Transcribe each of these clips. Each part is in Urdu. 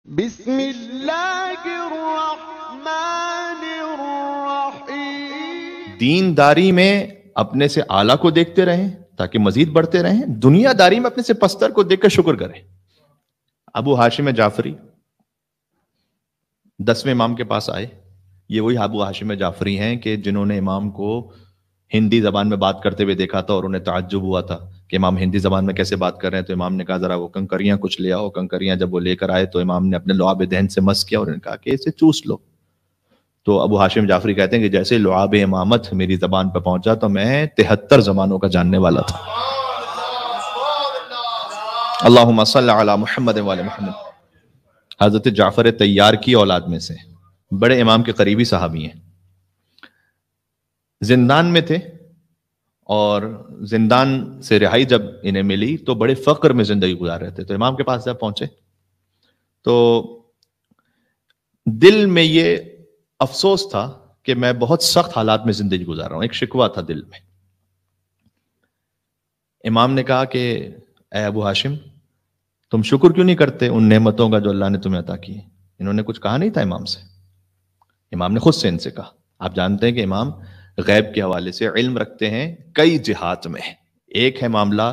بسم اللہ الرحمن الرحیم۔ دینداری میں اپنے سے اعلیٰ کو دیکھتے رہیں تاکہ مزید بڑھتے رہیں، دنیا داری میں اپنے سے پستر کو دیکھ کر شکر کریں۔ ابو ہاشم جعفری 10ویں امام کے پاس آئے۔ یہ وہی ابو ہاشم جعفری ہیں کہ جنہوں نے امام کو ہندی زبان میں بات کرتے ہوئے دیکھا تھا اور انہیں تعجب ہوا تھا کہ امام ہندی زبان میں کیسے بات کر رہے ہیں۔ تو امام نے کہا ذرا وہ کنکریاں کچھ لے آؤ۔ کنکریاں جب وہ لے کر آئے تو امام نے اپنے لعاب دہن سے مس کیا اور انہوں نے کہا کہ اسے چوس لو۔ تو ابو ہاشم جعفری کہتے ہیں کہ جیسے لعاب امامت میری زبان پہ پہنچا تو میں 73 زبانوں کا جاننے والا تھا۔ اللہم صلی علی محمد و علی محمد۔ حضرت جعفر طیار کی اولاد میں سے بڑے امام کے قریبی صحابی ہیں۔ زندان میں تھے اور زندان سے رہائی جب انہیں ملی تو بڑے فقر میں زندگی گزار رہے تھے۔ تو امام کے پاس جب پہنچے تو دل میں یہ افسوس تھا کہ میں بہت سخت حالات میں زندگی گزار رہا ہوں، ایک شکوہ تھا دل میں۔ امام نے کہا کہ اے ابو ہاشم، تم شکر کیوں نہیں کرتے ان نعمتوں کا جو اللہ نے تمہیں عطا کی؟ انہوں نے کچھ کہا نہیں تھا امام سے۔ امام نے خود سے ان سے کہا۔ آپ جانتے ہیں کہ امام غیب کے حوالے سے علم رکھتے ہیں کئی جہات میں۔ ایک ہے معاملہ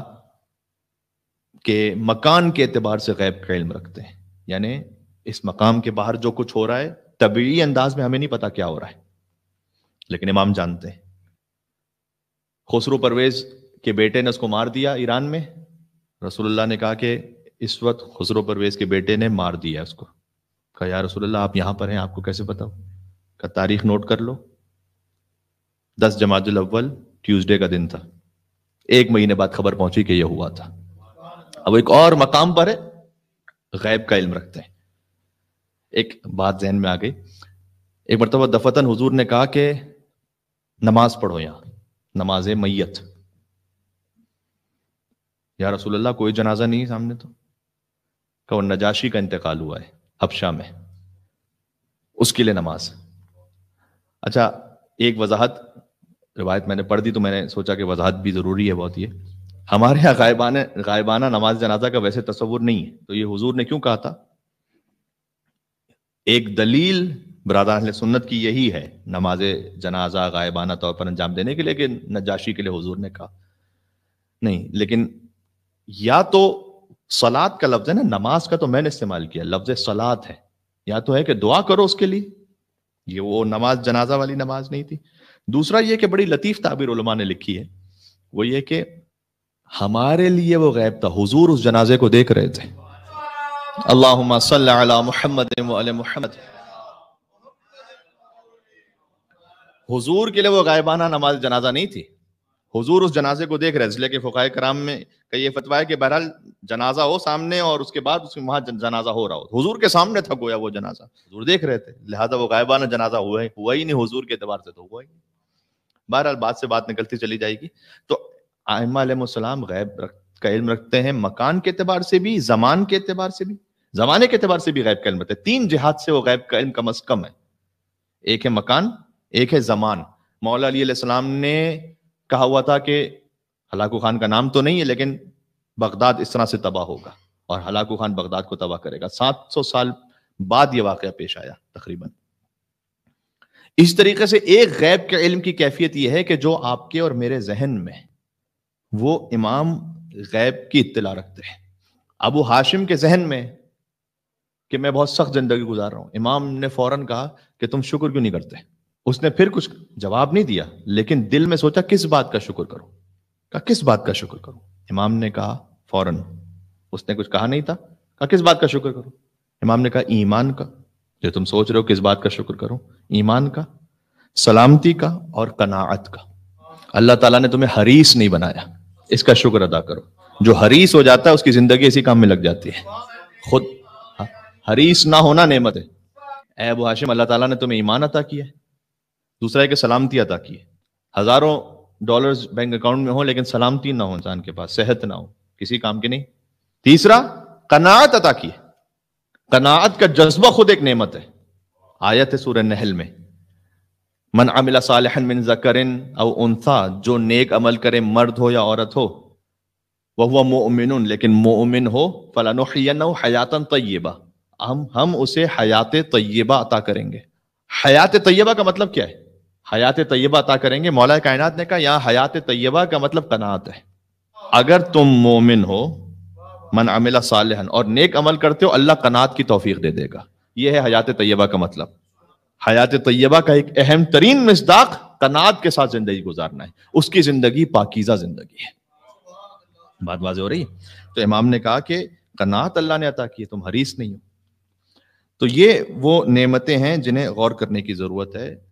کہ مکان کے اعتبار سے غیب کا علم رکھتے ہیں، یعنی اس مقام کے باہر جو کچھ ہو رہا ہے طبیعی انداز میں ہمیں نہیں پتا کیا ہو رہا ہے، لیکن امام جانتے ہیں۔ خسرو پرویز کے بیٹے نے اس کو مار دیا ایران میں۔ رسول اللہ نے کہا کہ اس وقت خسرو پرویز کے بیٹے نے مار دیا اس کو۔ کہا یا رسول اللہ آپ یہاں پر ہیں، آپ کو کیسے پتا ہو؟ کہا تاریخ نوٹ کر لو، 10 جمادی الاول ٹیوزڈے کا دن تھا، 1 مہینے بعد خبر پہنچی کہ یہ ہوا تھا۔ اب ایک اور مقام پر ہے، غیب کا علم رکھتے ہیں۔ ایک بات ذہن میں آ گئی، ایک مرتبہ دفتن حضور نے کہا کہ نماز پڑھو یہاں، نماز میت۔ یا رسول اللہ کوئی جنازہ نہیں سامنے تو؟ کہ وہ نجاشی کا انتقال ہوا ہے حبشہ میں، اس کے لیے نماز۔ اچھا ایک وضاحت، روایت میں نے پڑھ دی تو میں نے سوچا کہ وضاحت بھی ضروری ہے بہت۔ یہ ہمارے یہاں غائبانہ نماز جنازہ کا ویسے تصور نہیں ہے، تو یہ حضور نے کیوں کہا تھا؟ ایک دلیل برادران اہل سنت کی یہی ہے نماز جنازہ غائبانہ طور پر انجام دینے کے لیے کہ نجاشی کے لیے حضور نے کہا نہیں، لیکن یا تو صلات کا لفظ ہے نا، نماز کا تو میں نے استعمال کیا، لفظ صلات ہے، یا تو ہے کہ دعا کرو اس کے لیے، یہ وہ نماز جنازہ والی نماز نہیں تھی۔ دوسرا یہ کہ بڑی لطیف تعبیر علماء نے لکھی ہے، وہ یہ کہ ہمارے لیے وہ غیب تھا، حضور اس جنازے کو دیکھ رہے تھے۔ اللہم صلی علی محمد و علی محمد۔ حضور کے لیے وہ غائبانہ نماز جنازہ نہیں تھی، حضور اس جنازے کو دیکھ رہے تھے۔ اس لیے کہ فقہائے کرام میں کا یہ فتویٰ ہے کہ بہرحال جنازہ ہو سامنے اور اس کے بعد اس میں وہاں جنازہ ہو رہا ہو، حضور کے سامنے تھا گویا وہ جنازہ، حضور دیکھ رہے تھے، لہذا وہ غائبانہ جنازہ ہوا ہی نہیں، حضور کے اعتبار سے تو ہوا ہی نہیں۔ بہرحال بات سے بات نکلتی چلی جائے گی۔ تو ائمہ علیہ السلام غیب کا علم رکھتے ہیں، مکان کے اعتبار سے بھی، زمان کے اعتبار سے بھی، زمانے کے اعتبار سے بھی غیب کا علم رکھتے ہیں۔ 3 جہات سے وہ غیب کا علم کم از کم ہے، ایک ہے مکان، ایک ہے زمان۔ مولا علی علیہ السلام نے کہا ہوا تھا کہ ہلاکو خان کا نام تو نہیں ہے لیکن بغداد اس طرح سے تباہ ہوگا اور ہلاکو خان بغداد کو تباہ کرے گا۔ 700 سال بعد یہ واقعہ پیش آیا تقریباً۔ اس طریقے سے ایک غیب کے علم کی کیفیت یہ ہے کہ جو آپ کے اور میرے ذہن میں، وہ امام غیب کی اطلاع رکھتے ہیں۔ ابو ہاشم کے ذہن میں کہ میں بہت سخت زندگی گزار رہا ہوں، امام نے فوراً کہا کہ تم شکر کیوں نہیں کرتے؟ اس نے پھر کچھ جواب نہیں دیا لیکن دل میں سوچا کس بات کا شکر کروں؟ کہا کس بات کا شکر کروں؟ امام نے کہا فوراً، اس نے کچھ کہا نہیں تھا، کہا کس بات کا شکر کروں؟ امام نے کہا ایمان کا، جو تم سوچ رہے ہو کس بات کا شکر کروں، ایمان کا، سلامتی کا اور قناعت کا۔ اللہ تعالیٰ نے تمہیں حریص نہیں بنایا، اس کا شکر ادا کرو۔ جو حریص ہو جاتا ہے اس کی زندگی اسی کام میں لگ جاتی ہے۔ خود حریص نہ ہونا نعمت ہے۔ اے ابو ہاشم، اللہ تعالیٰ نے تمہیں ایمان عطا کیا ہے، دوسرا ہے کہ سلامتی عطا کی ہے۔ ہزاروں ڈالرز بینک اکاؤنٹ میں ہو لیکن سلامتی نہ ہو انسان کے پاس، صحت نہ ہو، کسی کام کی نہیں۔ تیسرا قناعت عطا کی ہے، قناعت کا جذبہ خود ایک نعمت ہے۔ آیت ہے سورہ نحل میں، من عمل صالحا من ذکر او انثی، جو نیک عمل کرے مرد ہو یا عورت ہو، وہو مؤمن، لیکن مؤمن ہو، فلنحینہ حیاتا طیبہ، ہم اسے حیات طیبہ عطا کریں گے. حیات طیبہ کا مطلب کیا ہے؟ حیات طیبہ عطا کریں گے. مولا کائنات نے کہا یہاں حیات طیبہ کا مطلب قناعت ہے. اگر تم مومن ہو، من عمل صالحا، اور نیک عمل کرتے ہو، اللہ قناعت کی توفیق دے دے گا. یہ ہے حیات طیبہ کا مطلب. حیات طیبہ کا ایک اہم ترین مصداق قناعت کے ساتھ زندگی گزارنا ہے. اس کی زندگی پاکیزہ زندگی ہے. بات واضح ہو رہی ہے؟ تو امام نے کہا کہ قناعت اللہ نے عطا کی ہے، تم حریص نہیں ہو. تو یہ وہ نعمتیں ہیں جنہیں غور کرنے کی ضرورت ہے.